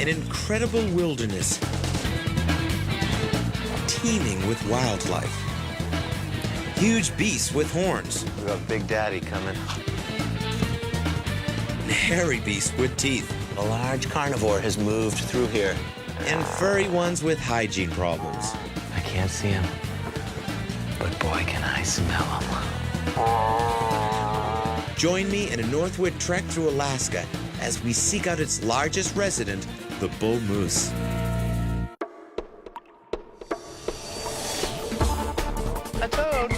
an incredible wilderness teeming with wildlife. Huge beasts with horns. We got Big Daddy coming. And hairy beasts with teeth. A large carnivore has moved through here. And furry ones with hygiene problems. I can't see him, but boy, can I smell him. Join me in a northward trek through Alaska as we seek out its largest resident, the bull moose. A toad.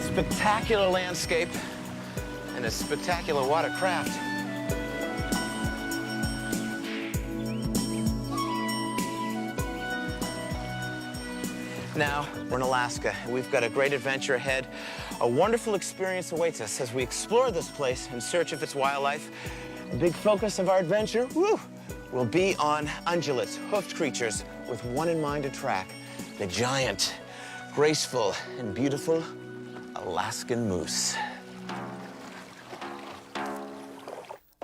Spectacular landscape and a spectacular watercraft. Now, we're in Alaska, and we've got a great adventure ahead. A wonderful experience awaits us as we explore this place in search of its wildlife. The big focus of our adventure, will be on ungulates, hoofed creatures with one in mind to track, the giant, graceful, and beautiful Alaskan moose.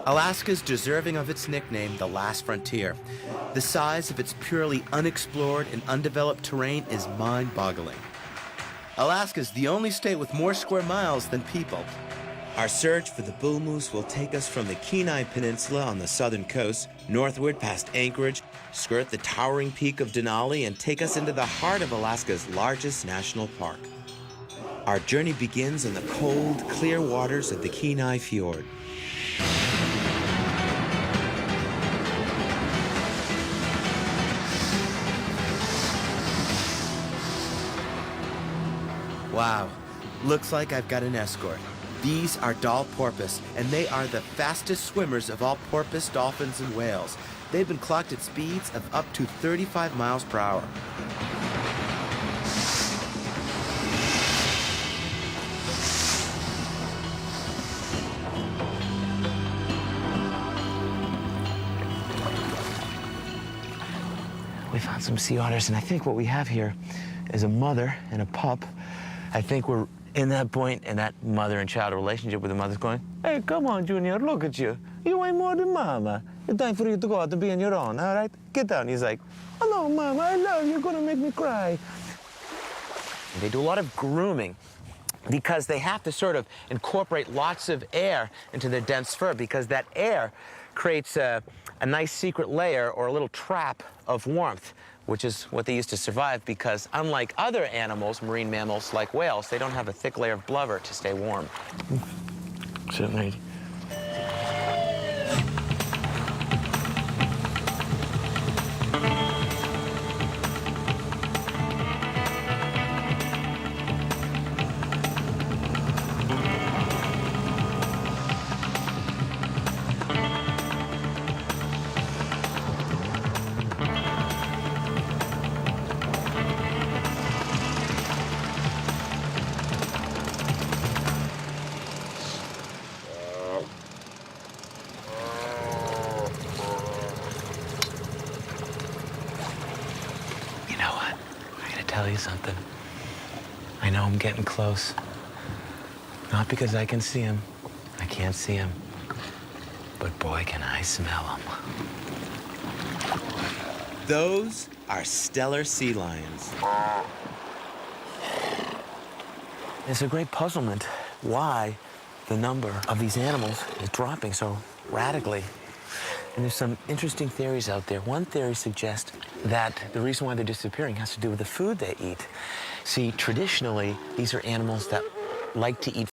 Alaska's deserving of its nickname, the last frontier. The size of its purely unexplored and undeveloped terrain is mind-boggling. Alaska's the only state with more square miles than people. Our search for the bull moose will take us from the Kenai Peninsula on the southern coast, northward past Anchorage, skirt the towering peak of Denali, and take us into the heart of Alaska's largest national park. Our journey begins in the cold, clear waters of the Kenai Fjord. Wow, looks like I've got an escort. These are doll porpoise, and they are the fastest swimmers of all porpoise, dolphins, and whales. They've been clocked at speeds of up to 35 miles per hour. We found some sea otters, and I think what we have here is a mother and a pup. I think we're in that point in that mother and child relationship where the mother's going, hey, come on, Junior, look at you. You ain't more than Mama. It's time for you to go out and be on your own, all right? Get down. He's like, oh, no, Mama, I love you. You're going to make me cry. They do a lot of grooming because they have to sort of incorporate lots of air into their dense fur because that air creates a nice secret layer or a little trap of warmth, which is what they use to survive because unlike other animals, marine mammals like whales, they don't have a thick layer of blubber to stay warm. Certainly. Tell you something. I know I'm getting close. Not because I can see him. I can't see him. But boy, can I smell him. Those are Steller sea lions. It's a great puzzlement why the number of these animals is dropping so radically. And there's some interesting theories out there. One theory suggests that the reason why they're disappearing has to do with the food they eat. See, traditionally, these are animals that like to eat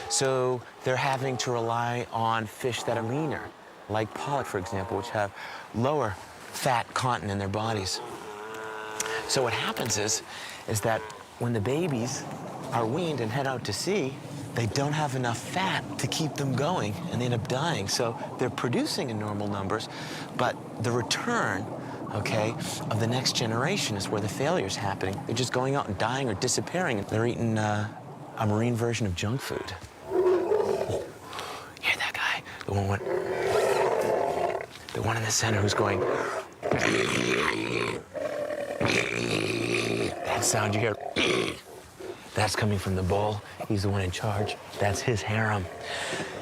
so they're having to rely on fish that are leaner, like pollock, for example, which have lower fat content in their bodies. So what happens is that when the babies are weaned and head out to sea, they don't have enough fat to keep them going, and they end up dying. So they're producing in normal numbers, but the return, okay, of the next generation is where the failure is happening. They're just going out and dying or disappearing. They're eating a marine version of junk food. Hear that guy? The one in the center who's going. That sound you hear, that's coming from the bull. He's the one in charge. That's his harem.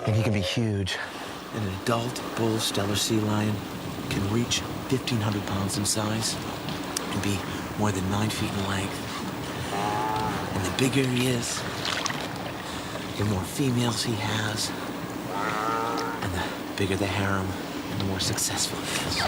And he can be huge. An adult bull Steller sea lion can reach 1,500 pounds in size, can be more than 9 feet in length. And the bigger he is, the more females he has, and the bigger the harem, and the more successful he is.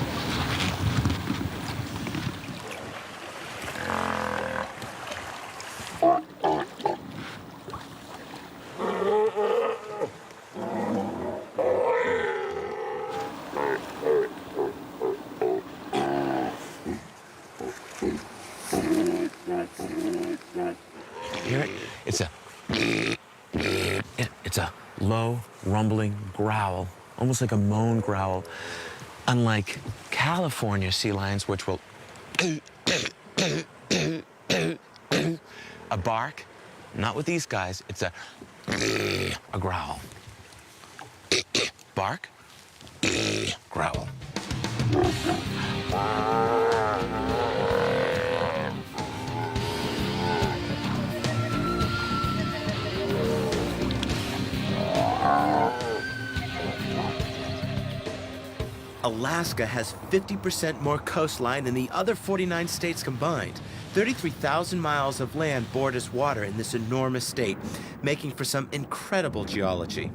Hear it? It's a low, rumbling growl, almost like a moan growl, unlike California sea lions, which will a bark. Not with these guys. It's a growl. Bark, growl. Alaska has 50% more coastline than the other 49 states combined. 33,000 miles of land borders water in this enormous state, making for some incredible geology.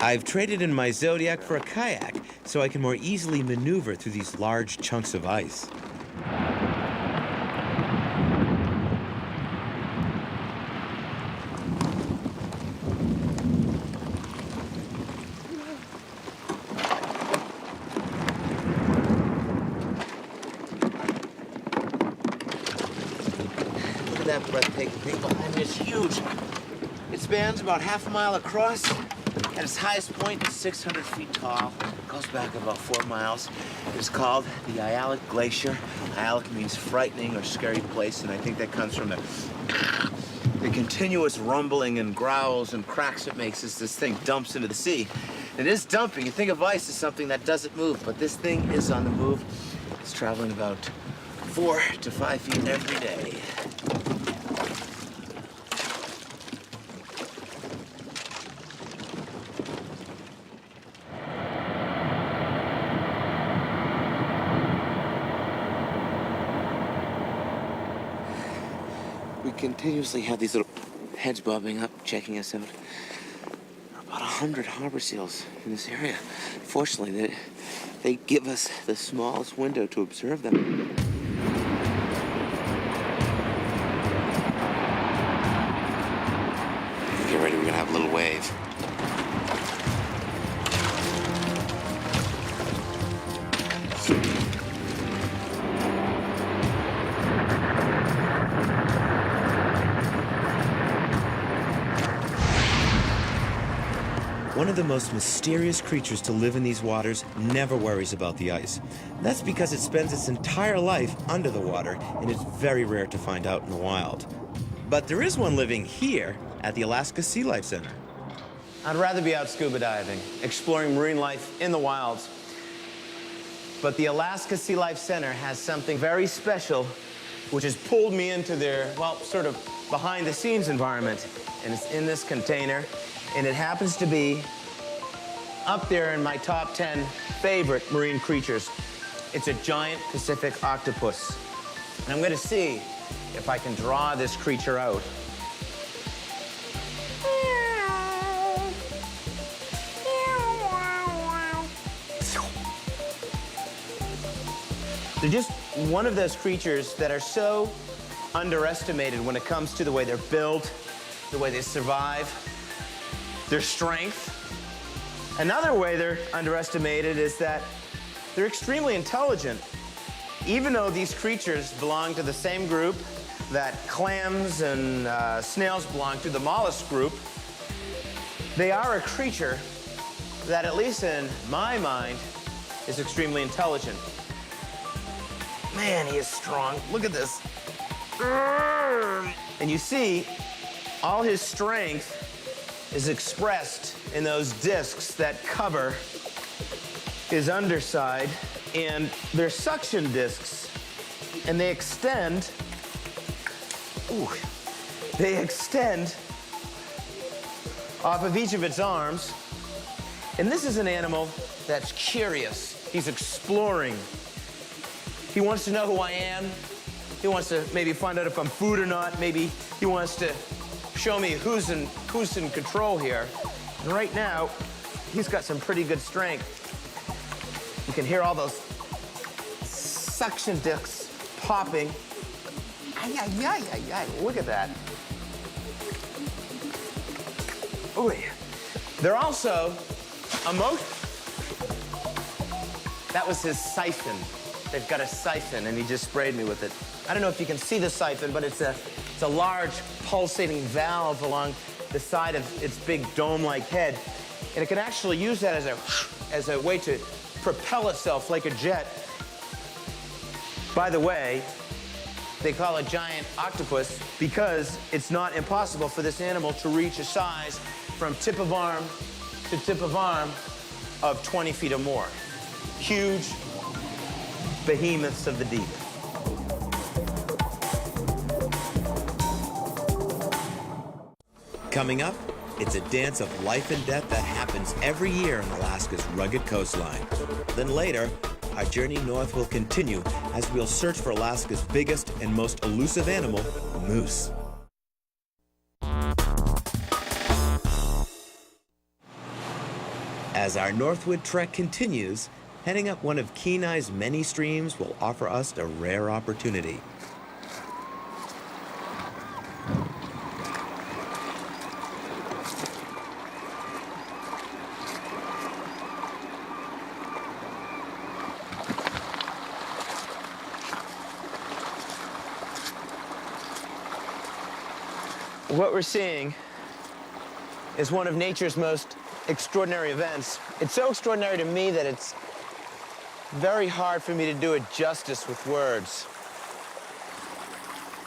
I've traded in my Zodiac for a kayak so I can more easily maneuver through these large chunks of ice. That breathtaking thing behind me is huge. It spans about half a mile across. At its highest point, it's 600 feet tall. It goes back about 4 miles. It's called the Ayalik Glacier. Ayalik means frightening or scary place, and I think that comes from the continuous rumbling and growls and cracks it makes as this thing dumps into the sea. It is dumping. You think of ice as something that doesn't move, but this thing is on the move. It's traveling about 4 to 5 feet every day. We continuously have these little heads bobbing up, checking us out. There are about 100 harbor seals in this area. Fortunately, they give us the smallest window to observe them. Get ready, we're gonna have a little wave. One of the most mysterious creatures to live in these waters never worries about the ice. That's because it spends its entire life under the water, and it's very rare to find out in the wild. But there is one living here at the Alaska Sea Life Center. I'd rather be out scuba diving, exploring marine life in the wilds. But the Alaska Sea Life Center has something very special, which has pulled me into their, well, sort of behind-the-scenes environment. And it's in this container, and it happens to be up there in my top 10 favorite marine creatures. It's a giant Pacific octopus. And I'm gonna see if I can draw this creature out. They're just one of those creatures that are so underestimated when it comes to the way they're built, the way they survive, their strength. Another way they're underestimated is that they're extremely intelligent. Even though these creatures belong to the same group that clams and snails belong to, the mollusk group, they are a creature that, at least in my mind, is extremely intelligent. Man, he is strong. Look at this. And you see, all his strength is expressed in those discs that cover his underside, and they're suction discs, and they extend, off of each of its arms. And this is an animal that's curious. He's exploring. He wants to know who I am. He wants to maybe find out if I'm food or not. Maybe he wants to show me who's in control here. And right now, he's got some pretty good strength. You can hear all those suction discs popping. Ay, ay, ay, ay, ay. Look at that. Ooh. They're also that was his siphon. They've got a siphon, and he just sprayed me with it. I don't know if you can see the siphon, but it's a large pulsating valve along the side of its big dome-like head, and it can actually use that as a way to propel itself like a jet. By the way, they call it giant octopus because it's not impossible for this animal to reach a size from tip of arm to tip of arm of 20 feet or more. Huge behemoths of the deep. Coming up, it's a dance of life and death that happens every year in Alaska's rugged coastline. Then later, our journey north will continue as we'll search for Alaska's biggest and most elusive animal, moose. As our northward trek continues, heading up one of Kenai's many streams will offer us a rare opportunity. What we're seeing is one of nature's most extraordinary events. It's so extraordinary to me that it's very hard for me to do it justice with words.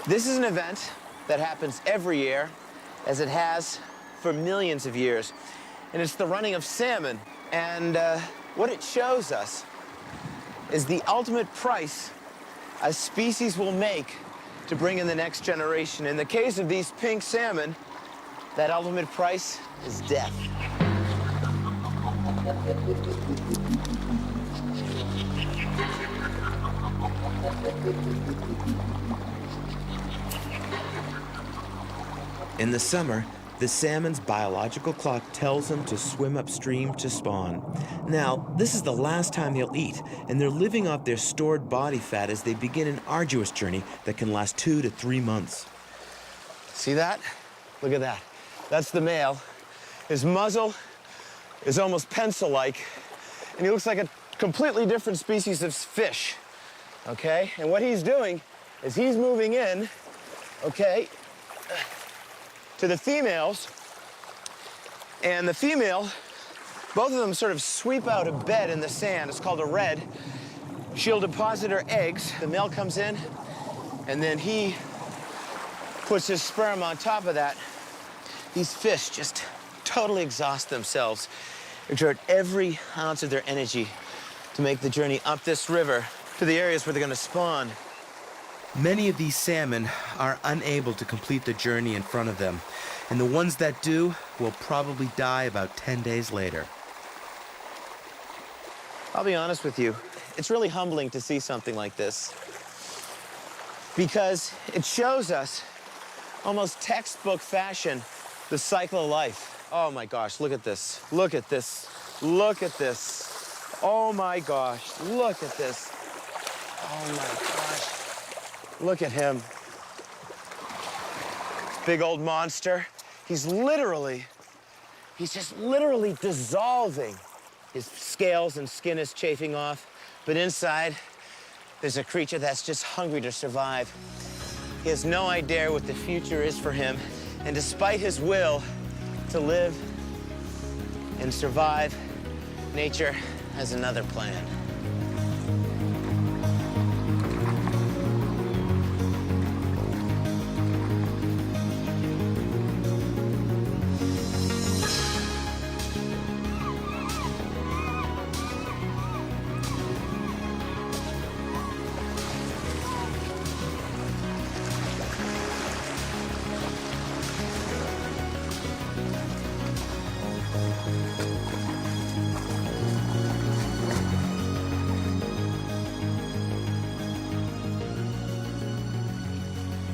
This is an event that happens every year, as it has for millions of years, and it's the running of salmon. And what it shows us is the ultimate price a species will make to bring in the next generation. In the case of these pink salmon, that ultimate price is death. In the summer, the salmon's biological clock tells them to swim upstream to spawn. Now, this is the last time they'll eat, and they're living off their stored body fat as they begin an arduous journey that can last 2 to 3 months. See that? Look at that. That's the male. His muzzle is almost pencil-like, and he looks like a completely different species of fish, okay? And what he's doing is he's moving in, okay, to the females, and the female, both of them sort of sweep out a bed in the sand. It's called a red. She'll deposit her eggs. The male comes in, and then he puts his sperm on top of that. These fish just totally exhaust themselves, exert every ounce of their energy to make the journey up this river to the areas where they're gonna spawn. Many of these salmon are unable to complete the journey in front of them, and the ones that do will probably die about 10 days later. I'll be honest with you, it's really humbling to see something like this, because it shows us, almost textbook fashion, the cycle of life. Oh my gosh, look at this. Look at this. Look at this. Oh my gosh, look at this. Oh my gosh. Look at him. Big old monster. He's just literally dissolving. His scales and skin is chafing off, but inside, there's a creature that's just hungry to survive. He has no idea what the future is for him, and despite his will to live and survive, nature has another plan.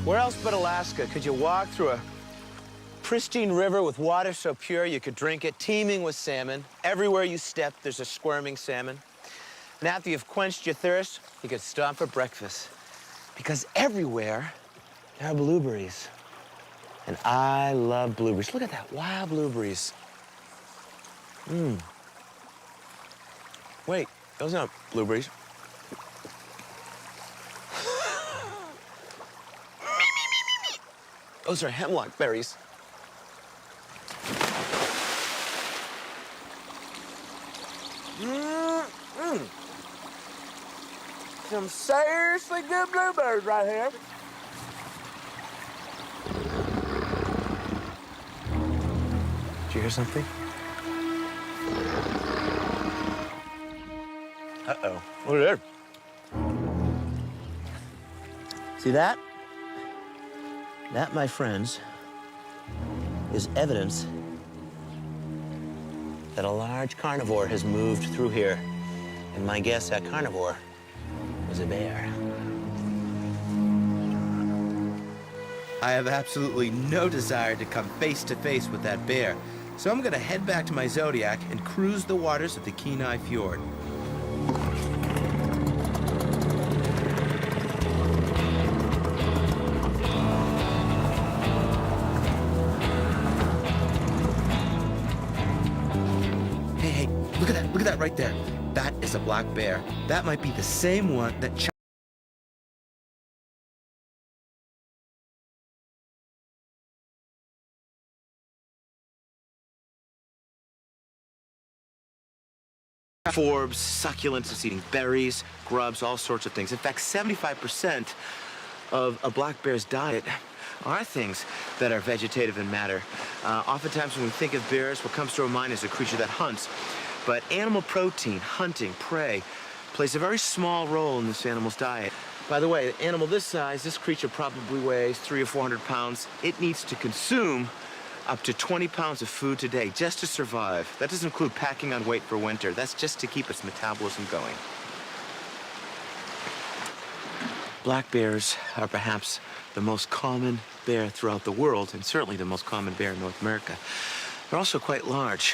Where else but Alaska could you walk through a pristine river with water so pure you could drink it, teeming with salmon? Everywhere you step, there's a squirming salmon. And after you've quenched your thirst, you could stop for breakfast. Because everywhere, there are blueberries. And I love blueberries. Look at that, wild blueberries. Wait, those aren't blueberries. Those are hemlock berries. Some seriously good blueberries right here. Did you hear something? Uh-oh. Look at that. See that? That, my friends, is evidence that a large carnivore has moved through here. And my guess, that carnivore was a bear. I have absolutely no desire to come face to face with that bear, so I'm gonna head back to my Zodiac and cruise the waters of the Kenai Fjord. Hey, look at that right there. That is a black bear. That might be the same one that Forbs, succulents, it's eating berries, grubs, all sorts of things. In fact, 75% of a black bear's diet are things that are vegetative in matter. Oftentimes when we think of bears, what comes to our mind is a creature that hunts. But animal protein, hunting, prey, plays a very small role in this animal's diet. By the way, an animal this size, this creature probably weighs 300 or 400 pounds. It needs to consume up to 20 pounds of food a day just to survive. That doesn't include packing on weight for winter. That's just to keep its metabolism going. Black bears are perhaps the most common bear throughout the world, and certainly the most common bear in North America. They're also quite large.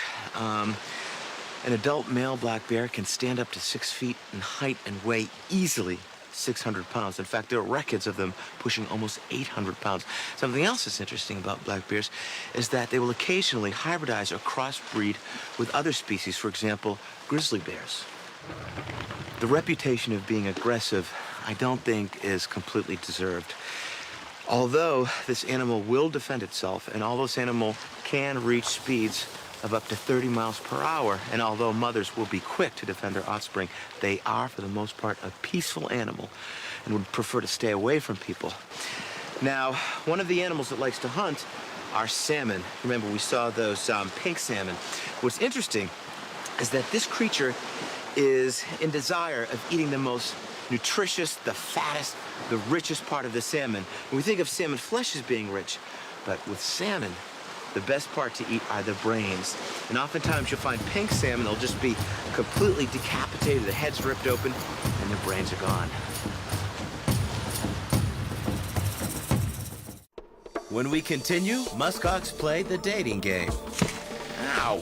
An adult male black bear can stand up to 6 feet in height and weigh easily 600 pounds. In fact, there are records of them pushing almost 800 pounds. Something else that's interesting about black bears is that they will occasionally hybridize or crossbreed with other species, for example, grizzly bears. The reputation of being aggressive, I don't think, is completely deserved. Although this animal will defend itself, and although this animal can reach speeds of up to 30 miles per hour, and although mothers will be quick to defend their offspring, they are, for the most part, a peaceful animal and would prefer to stay away from people. Now, one of the animals that likes to hunt are salmon. Remember, we saw those pink salmon. What's interesting is that this creature is in desire of eating the most nutritious, the fattest, the richest part of the salmon. We think of salmon flesh as being rich, but with salmon, the best part to eat are the brains. And oftentimes you'll find pink salmon, they'll just be completely decapitated, the head's ripped open, and the brains are gone. When we continue, muskox play the dating game. Ow!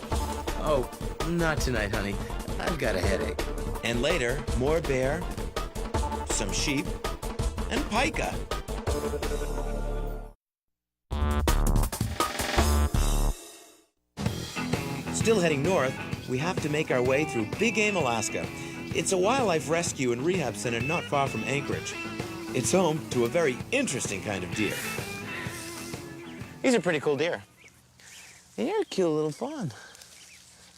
Oh, not tonight, honey. I've got a headache. And later, more bear, some sheep, and pika. Still heading north, we have to make our way through Big Game, Alaska. It's a wildlife rescue and rehab center not far from Anchorage. It's home to a very interesting kind of deer. These are pretty cool deer. And you're a cute little fawn.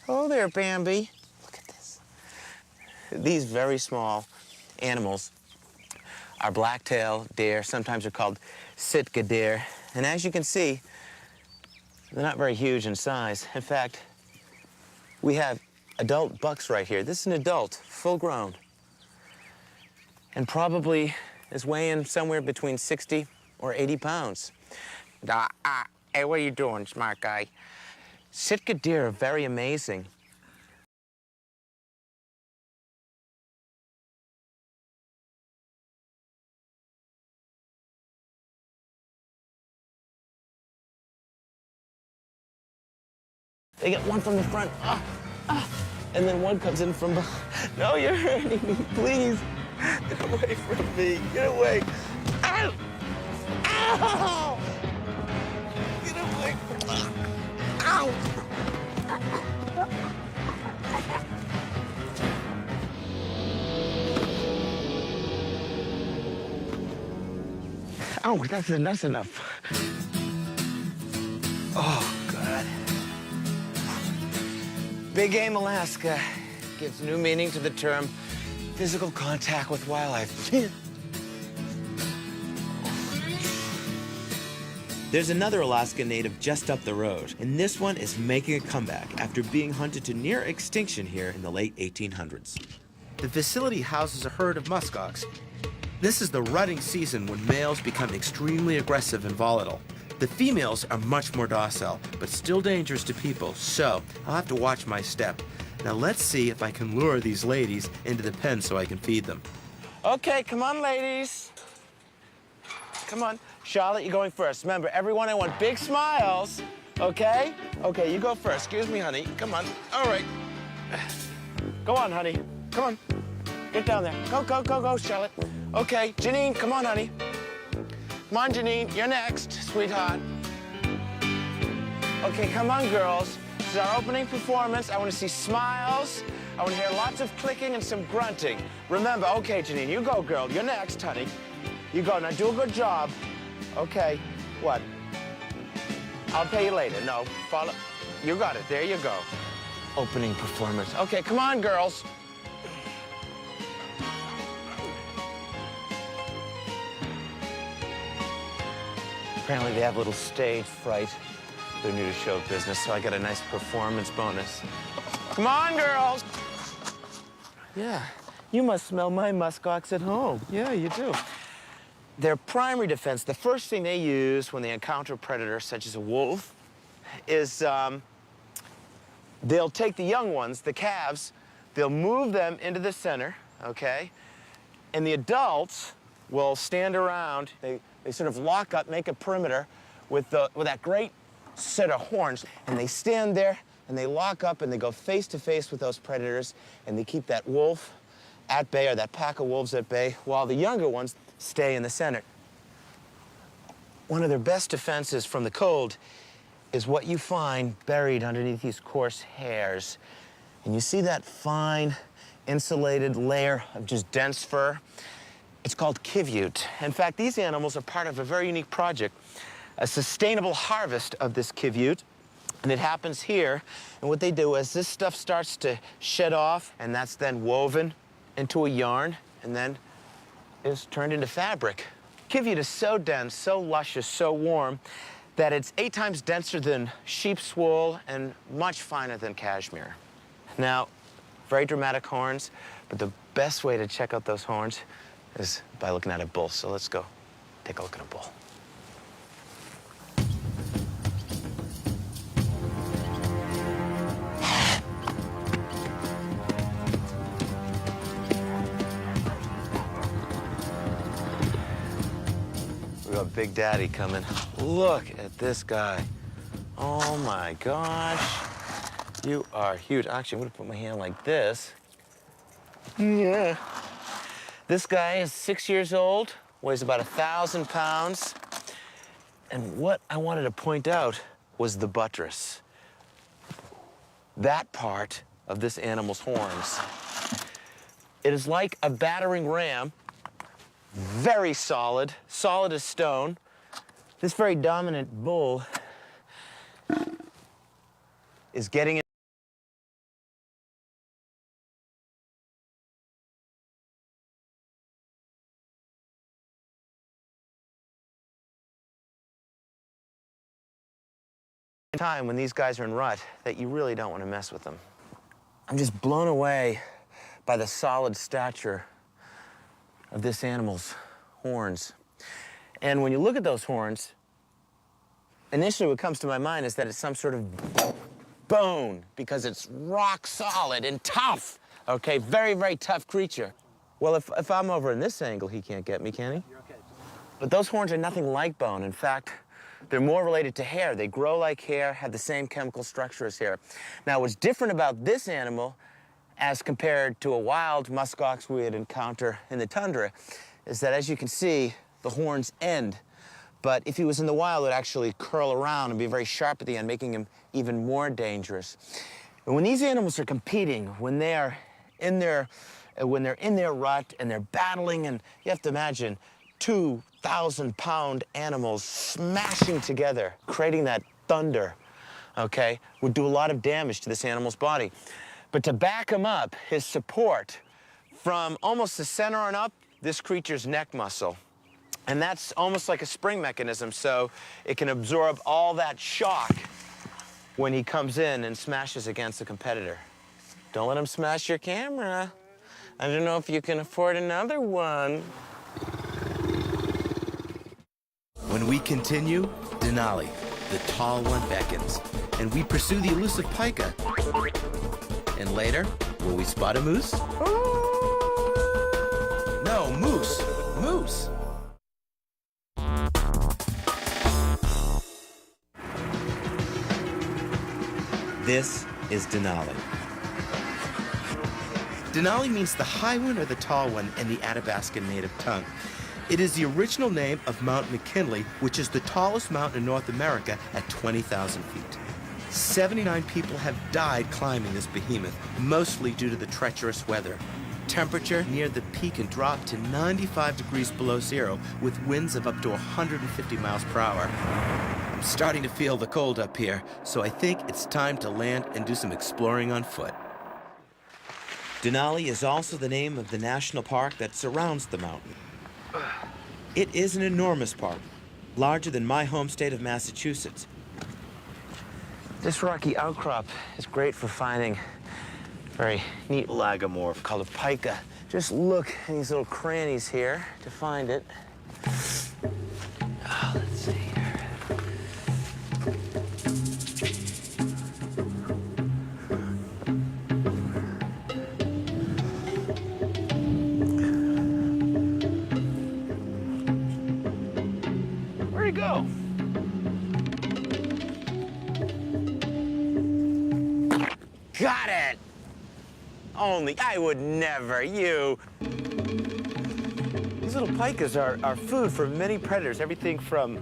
Oh there, Bambi. Look at this. These very small animals are black-tailed deer. Sometimes they're called Sitka deer. And as you can see, they're not very huge in size. In fact, we have adult bucks right here. This is an adult, full grown, and probably is weighing somewhere between 60 or 80 pounds. Hey, what are you doing, smart guy? Sitka deer are very amazing. They get one from the front. And then one comes in from behind. No, you're hurting me, please. Get away from me. Get away. Ow! Ow! Get away. Ow! Oh, that's enough. Oh, God. Big Game Alaska gives new meaning to the term physical contact with wildlife. There's another Alaska native just up the road, and this one is making a comeback after being hunted to near extinction here in the late 1800s. The facility houses a herd of muskox. This is the rutting season when males become extremely aggressive and volatile. The females are much more docile, but still dangerous to people, so I'll have to watch my step. Now let's see if I can lure these ladies into the pen so I can feed them. Okay, come on, ladies. Come on. Charlotte, you're going first. Remember, everyone, I want big smiles, okay? Okay, you go first. Excuse me, honey. Come on. All right. Go on, honey. Come on. Get down there. Go, go, go, go, Charlotte. Okay, Janine, come on, honey. Come on, Janine. You're next, sweetheart. Okay, come on, girls. This is our opening performance. I want to see smiles. I want to hear lots of clicking and some grunting. Remember, okay, Janine, you go, girl. You're next, honey. You go. Now, do a good job. Okay. What? I'll pay you later. No, follow. You got it. There you go. Opening performance. Okay, come on, girls. Apparently they have a little stage fright. They're new to show business, so I got a nice performance bonus. Come on, girls. Yeah, you must smell my muskox at home. Yeah, you do. Their primary defense, the first thing they use when they encounter a predator, such as a wolf, is they'll take the young ones, the calves, they'll move them into the center, okay? And the adults will stand around. They sort of lock up, make a perimeter with that great set of horns, and they stand there and they lock up and they go face to face with those predators, and they keep that wolf at bay, or that pack of wolves at bay, while the younger ones stay in the center. One of their best defenses from the cold is what you find buried underneath these coarse hairs. And you see that fine, insulated layer of just dense fur? It's called kivute. In fact, these animals are part of a very unique project, a sustainable harvest of this kivute. And it happens here. And what they do is this stuff starts to shed off, and that's then woven into a yarn, and then is turned into fabric. Kivute is so dense, so luscious, so warm, that it's 8 times denser than sheep's wool and much finer than cashmere. Now, very dramatic horns, but the best way to check out those horns is by looking at a bull. So let's go take a look at a bull. We got Big Daddy coming. Look at this guy. Oh my gosh. You are huge. Actually, I'm gonna put my hand like this. Yeah. This guy is 6 years old, weighs about 1,000 pounds. And what I wanted to point out was the buttress. That part of this animal's horns. It is like a battering ram, very solid, solid as stone. This very dominant bull is getting time when these guys are in rut that you really don't want to mess with them. I'm just blown away by the solid stature of this animal's horns. And when you look at those horns, initially what comes to my mind is that it's some sort of bone, because it's rock solid and tough. Okay, very, very tough creature. Well, if I'm over in this angle, he can't get me, can he? You're okay. But those horns are nothing like bone. In fact, They're more related to hair. They grow like hair, have the same chemical structure as hair. Now, what's different about this animal as compared to a wild muskox we would encounter in the tundra is that, as you can see, the horns end. But if he was in the wild, it would actually curl around and be very sharp at the end, making him even more dangerous. And when these animals are competing, when they're in their rut and they're battling, and you have to imagine 2,000-pound animals smashing together, creating that thunder, okay, would do a lot of damage to this animal's body. But to back him up, his support from almost the center on up, this creature's neck muscle. And that's almost like a spring mechanism, so it can absorb all that shock when he comes in and smashes against a competitor. Don't let him smash your camera. I don't know if you can afford another one. When we continue, Denali, the tall one, beckons, and we pursue the elusive pika. And later, will we spot a moose? No, moose. Moose. This is Denali. Denali means the high one or the tall one in the Athabascan native tongue. It is the original name of Mount McKinley, which is the tallest mountain in North America at 20,000 feet. 79 people have died climbing this behemoth, mostly due to the treacherous weather. Temperature near the peak can drop to 95 degrees below zero with winds of up to 150 miles per hour. I'm starting to feel the cold up here, so I think it's time to land and do some exploring on foot. Denali is also the name of the national park that surrounds the mountain. It is an enormous park, larger than my home state of Massachusetts. This rocky outcrop is great for finding very neat lagomorph called a pika. Just look in these little crannies here to find it. Oh, let's see here. Where'd he go? Got it! Only, I would never, you. These little pikas are food for many predators, everything from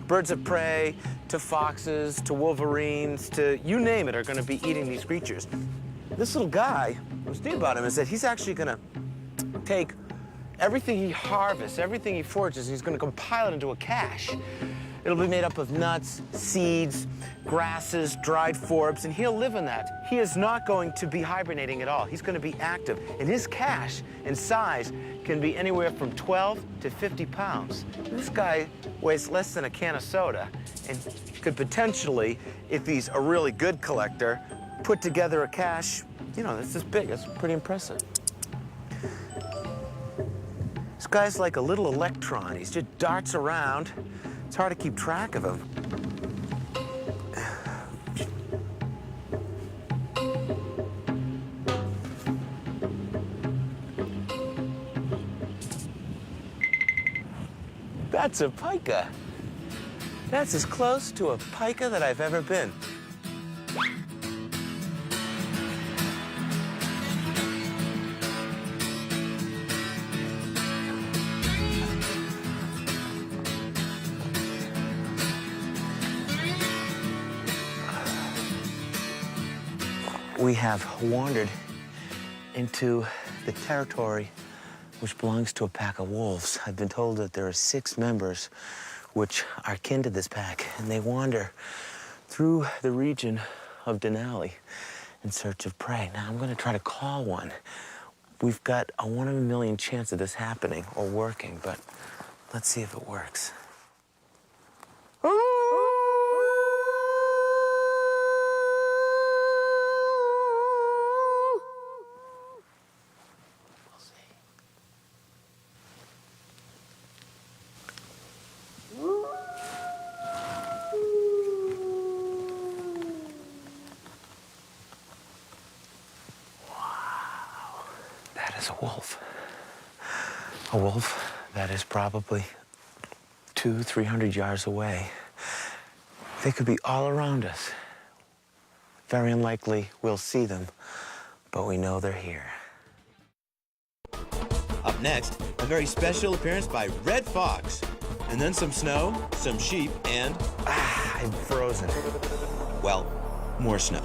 birds of prey to foxes to wolverines to you name it are gonna be eating these creatures. This little guy, what's neat about him is that he's actually gonna take everything he harvests, everything he forages, he's gonna compile it into a cache. It'll be made up of nuts, seeds, grasses, dried forbs, and he'll live in that. He is not going to be hibernating at all. He's going to be active. And his cache in size can be anywhere from 12 to 50 pounds. This guy weighs less than a can of soda and could potentially, if he's a really good collector, put together a cache, you know, that's this big. That's pretty impressive. This guy's like a little electron. He just darts around. It's hard to keep track of him. That's a pika. That's as close to a pika that I've ever been. We have wandered into the territory which belongs to a pack of wolves. I've been told that there are 6 members which are kin to this pack, and they wander through the region of Denali in search of prey. Now, I'm gonna try to call one. We've got a 1 in a million chance of this happening or working, but let's see if it works. A wolf. A wolf that is probably 200-300 yards away. They could be all around us. Very unlikely we'll see them, but we know they're here. Up next, a very special appearance by Red Fox. And then some snow, some sheep, and, I'm frozen. well, more snow.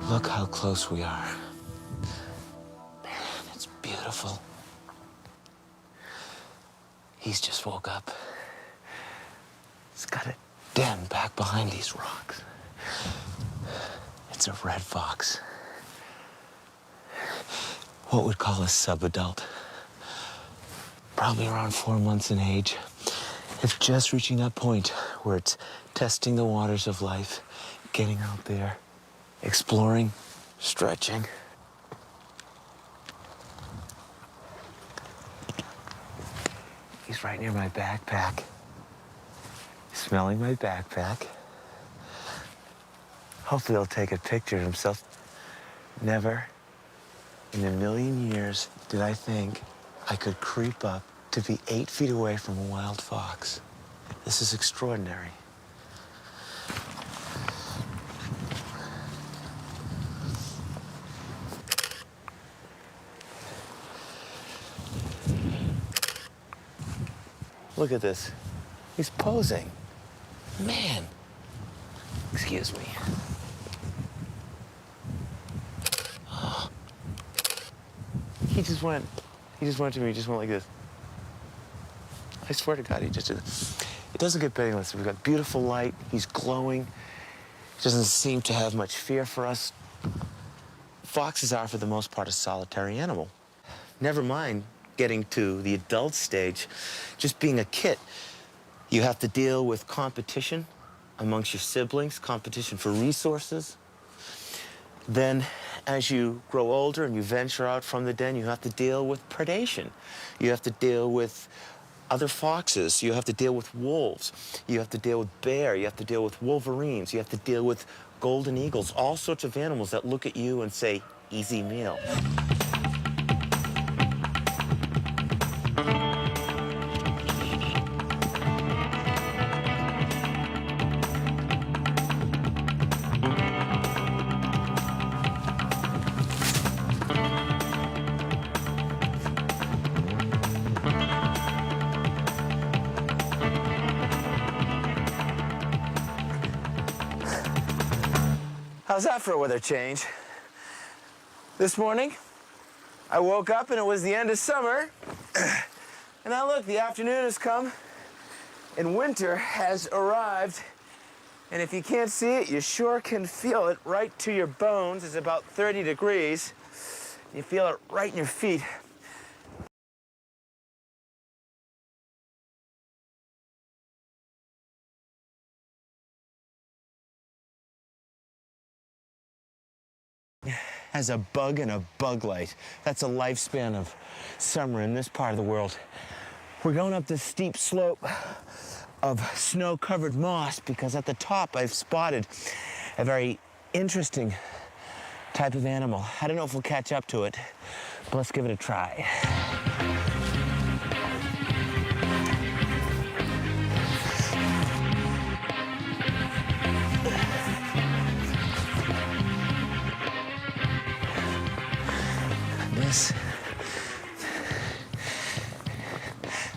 Look how close we are. Man, it's beautiful. He's just woke up. He's got a den back behind these rocks. It's a red fox. What we'd call a subadult. Probably around 4 months in age. It's just reaching that point where it's testing the waters of life, getting out there, exploring, stretching. He's right near my backpack. Smelling my backpack. Hopefully he'll take a picture of himself. Never in a million years did I think I could creep up to be 8 feet away from a wild fox. This is extraordinary. Look at this. He's posing. Man. Excuse me. He just went to me, he just went like this. I swear to God, he just did this. It doesn't get better than this. We've got beautiful light. He's glowing. He doesn't seem to have much fear for us. Foxes are, for the most part, a solitary animal. Never mind getting to the adult stage, just being a kid. You have to deal with competition amongst your siblings, competition for resources. Then, as you grow older and you venture out from the den, you have to deal with predation. You have to deal with other foxes. You have to deal with wolves. You have to deal with bear. You have to deal with wolverines. You have to deal with golden eagles, all sorts of animals that look at you and say, easy meal. How's that for a weather change? This morning, I woke up and it was the end of summer. And now look, the afternoon has come and winter has arrived. And if you can't see it, you sure can feel it right to your bones. It's about 30 degrees. You feel it right in your feet. Has a bug and a bug light. That's a lifespan of summer in this part of the world. We're going up this steep slope of snow-covered moss because at the top I've spotted a very interesting type of animal. I don't know if we'll catch up to it, but let's give it a try.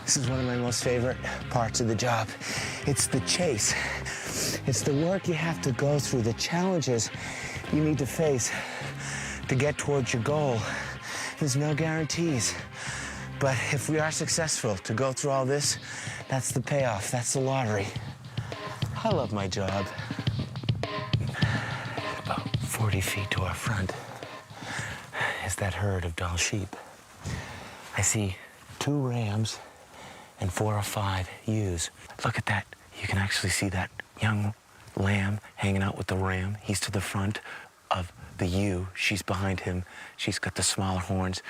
This is one of my most favorite parts of the job. It's the chase. It's the work you have to go through, the challenges you need to face to get towards your goal. There's no guarantees. But if we are successful to go through all this, that's the payoff, that's the lottery. I love my job. About 40 feet to our front is that herd of Dall sheep. I see 2 rams and 4 or 5 ewes. Look at that. You can actually see that young lamb hanging out with the ram. He's to the front of the ewe. She's behind him. She's got the smaller horns.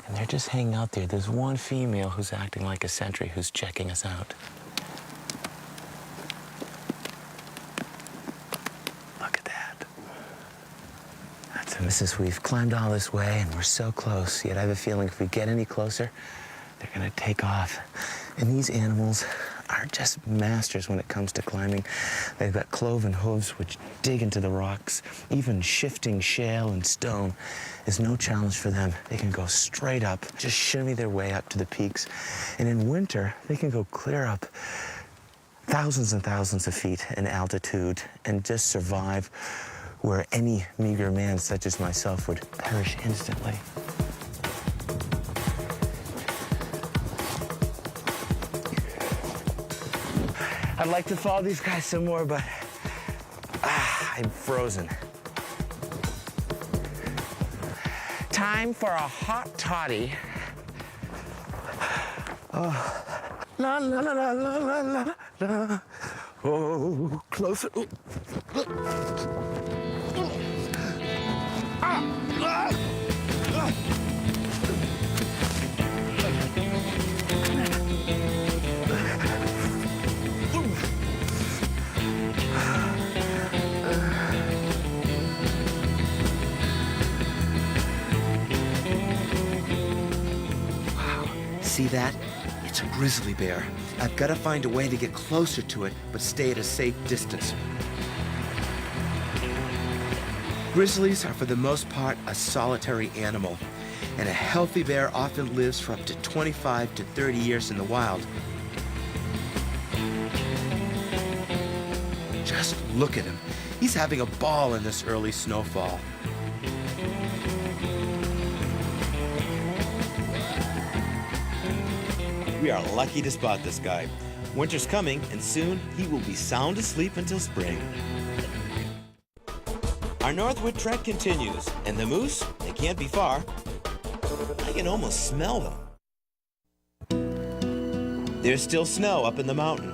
And they're just hanging out there. There's one female who's acting like a sentry who's checking us out. Look at that. That's a Mrs. We've climbed all this way and we're so close, yet I have a feeling if we get any closer, they're gonna take off. And these animals are just masters when it comes to climbing. They've got cloven hooves which dig into the rocks. Even shifting shale and stone is no challenge for them. They can go straight up, just shimmy their way up to the peaks. And in winter, they can go clear up thousands and thousands of feet in altitude and just survive where any meager man such as myself would perish instantly. I'd like to follow these guys some more, but I'm frozen. Time for a hot toddy. Oh. La la la la la la la la. Oh, closer. Oh. See that? It's a grizzly bear. I've got to find a way to get closer to it, but stay at a safe distance. Grizzlies are for the most part a solitary animal, and a healthy bear often lives for up to 25 to 30 years in the wild. Just look at him. He's having a ball in this early snowfall. We are lucky to spot this guy. Winter's coming, and soon he will be sound asleep until spring. Our northward trek continues, and the moose, they can't be far. I can almost smell them. There's still snow up in the mountain.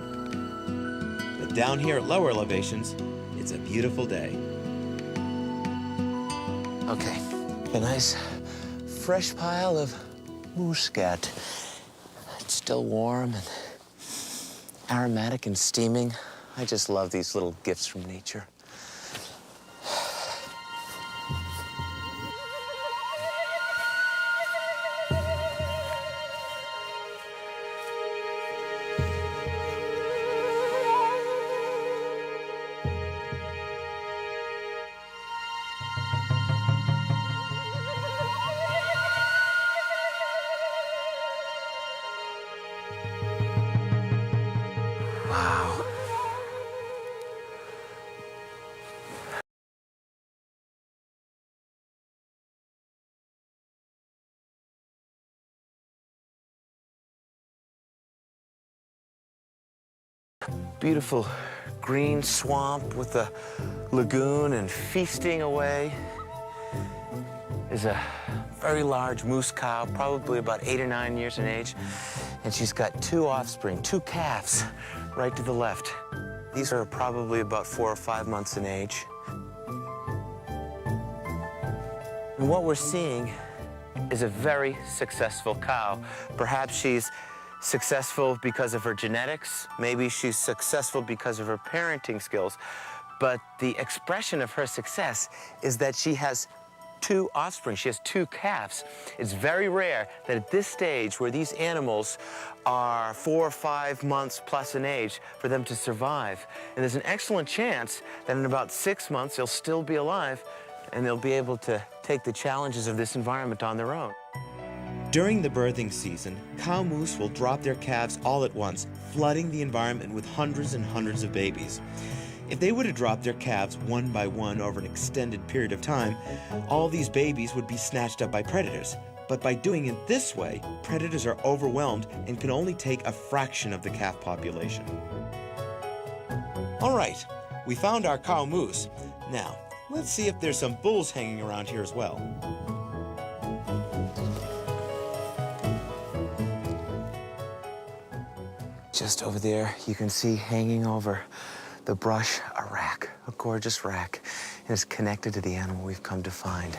But down here at lower elevations, it's a beautiful day. Okay, a nice fresh pile of muscat. It's still warm and aromatic and steaming. I just love these little gifts from nature. Wow. Beautiful green swamp with a lagoon, and feasting away is a very large moose cow, probably about 8 or 9 years in age. And she's got 2 offspring, 2 calves, right to the left. These are probably about 4 or 5 months in age. And what we're seeing is a very successful cow. Perhaps she's successful because of her genetics. Maybe she's successful because of her parenting skills. But the expression of her success is that she has 2 offspring. She has 2 calves. It's very rare that at this stage, where these animals are 4 or 5 months plus in age, for them to survive. And there's an excellent chance that in about 6 months, they'll still be alive and they'll be able to take the challenges of this environment on their own. During the birthing season, cow moose will drop their calves all at once, flooding the environment with hundreds and hundreds of babies. If they were to drop their calves one by one over an extended period of time, all these babies would be snatched up by predators. But by doing it this way, predators are overwhelmed and can only take a fraction of the calf population. All right, we found our cow moose. Now, let's see if there's some bulls hanging around here as well. Just over there, you can see hanging over the brush a rack, a gorgeous rack, and it's connected to the animal we've come to find.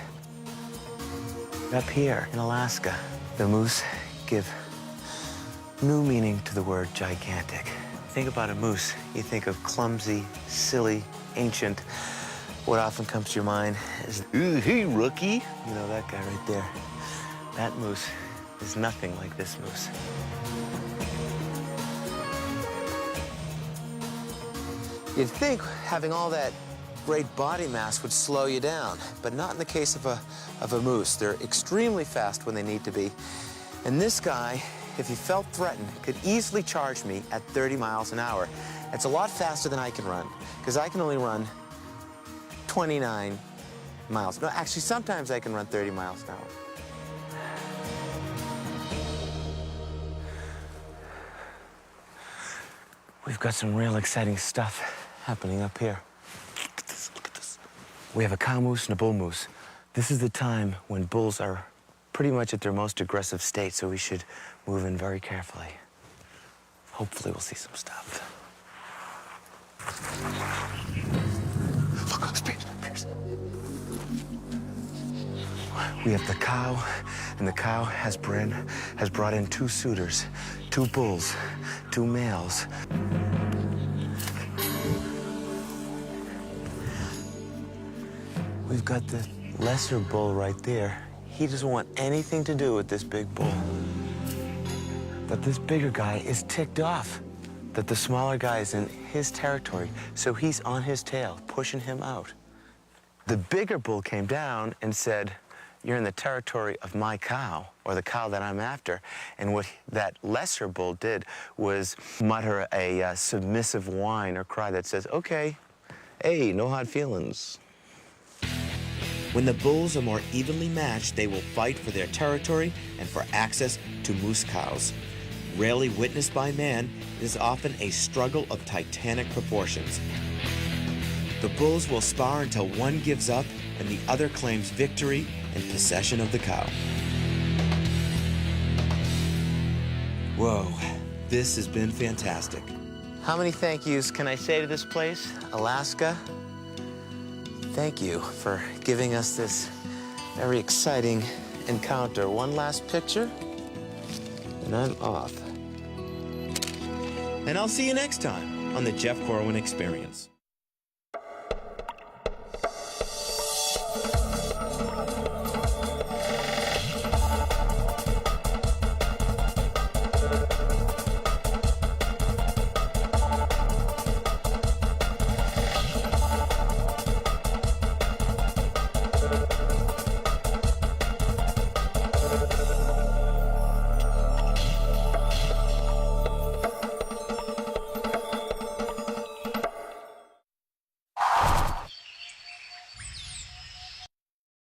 Up here in Alaska, the moose give new meaning to the word gigantic. Think about a moose, you think of clumsy, silly, ancient. What often comes to your mind is, ooh, hey, rookie. You know, that guy right there. That moose is nothing like this moose. You'd think having all that great body mass would slow you down, but not in the case of a moose. They're extremely fast when they need to be. And this guy, if he felt threatened, could easily charge me at 30 miles an hour. It's a lot faster than I can run, because I can only run 29 miles. No, actually, sometimes I can run 30 miles an hour. We've got some real exciting stuff happening up here. Look at this, look at this. We have a cow moose and a bull moose. This is the time when bulls are pretty much at their most aggressive state, so we should move in very carefully. Hopefully we'll see some stuff. Look, Pierce. We have the cow, and the cow has brought in 2 suitors, 2 bulls, 2 males. We've got the lesser bull right there. He doesn't want anything to do with this big bull. But this bigger guy is ticked off that the smaller guy is in his territory, so he's on his tail, pushing him out. The bigger bull came down and said, you're in the territory of my cow, or the cow that I'm after. And what that lesser bull did was mutter a submissive whine or cry that says, okay, hey, no hard feelings. When the bulls are more evenly matched, they will fight for their territory and for access to moose cows. Rarely witnessed by man, it is often a struggle of titanic proportions. The bulls will spar until one gives up and the other claims victory and possession of the cow. Whoa, this has been fantastic. How many thank yous can I say to this place, Alaska? Thank you for giving us this very exciting encounter. One last picture, and I'm off. And I'll see you next time on the Jeff Corwin Experience.